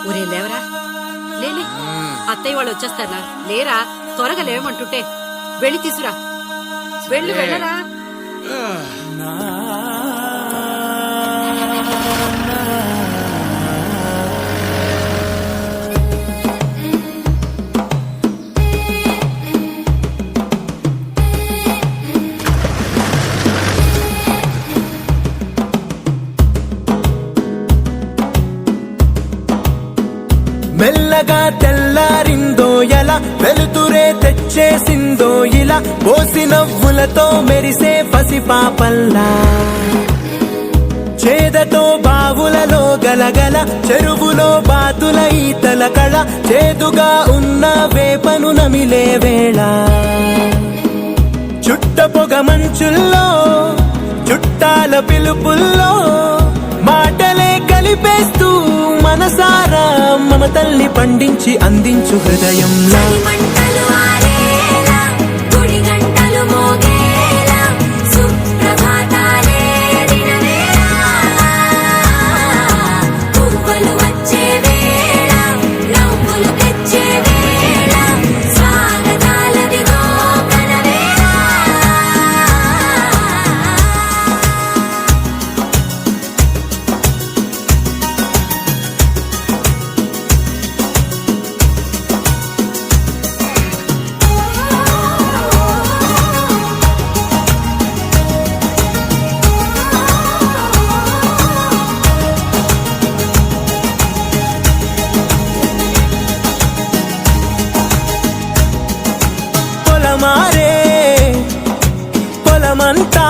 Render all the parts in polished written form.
ఒరే లేవరా, లేలే, అత్తయ్య వాళ్ళు వచ్చేస్తారా? లేరా, త్వరగా లేవమంటుంటే. వెళ్ళి తీసురా, వెళ్ళు, వెళ్ళరా. మెల్లగా తెల్లారిందో ఎలా, వెలుతురే తెచ్చేసిందో ఇలా, పోసి నవ్వులతో మెరిసే పసిపాపల్లా. చేదతో బావులలో గలగల, చెరువులో బాతుల ఈతల కళ, చేదుగా ఉన్న వేపను నమిలే వేళ. చుట్ట పొగ మంచుల్లో, చుట్టాల పిలుపుల్లో, మాటలే కలిపేస్తూ మనసారా మమతల్ని పండించి అందించు హృదయంలా. మారే పొలమంతా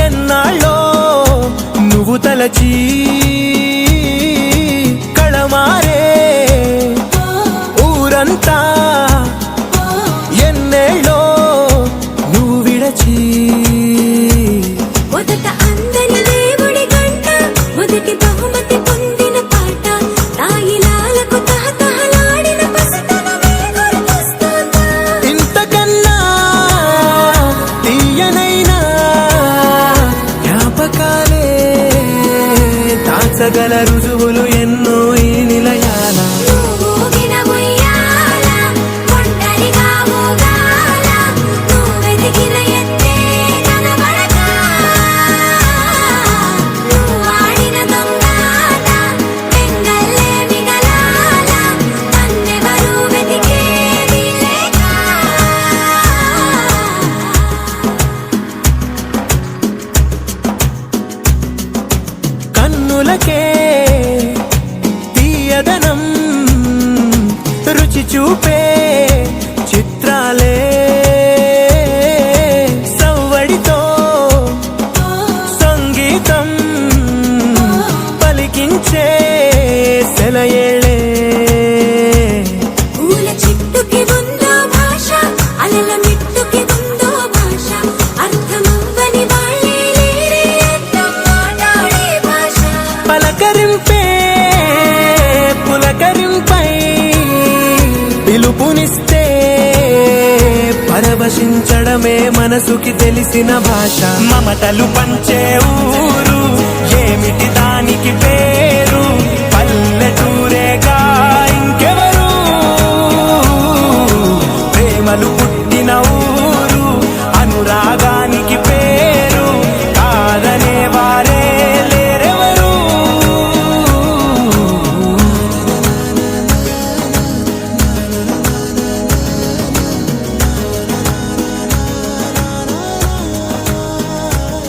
ఎన్నాళ్ళో నువ్వు తలచి, కళమారే ఊరంతా ఎన్నేళ్ళో నువ్వు విడచి. అందని దేవుడి గంట, మొదటి బహుమతి పొందిన పాట, తాయిలాలకు తహతహలాడిన పసితనమే గుర్తొస్తుందా? ఇంతకన్నా తీయనైనా జ్ఞాపకాలే దాచగల రుజువులు ఎన్నో ఈ నిలయాల. కన్నులకే తీయదనం రుచి చూపే చిత్రాలే, సవ్వడితో సంగీతం పలికించే సెలయేళే. పూల చెట్టుకి ఉందో భాష, అలల మిట్టుకి ఉందో భాష, అర్థమవ్వని వాళ్ళే లేరే అర్థం మాట్లాడే భాష. పలకరింపే పులకరింపై పిలుపునిస్తే పరవశించడమే మనసుకి తెలిసిన భాష. మమతలు పంచే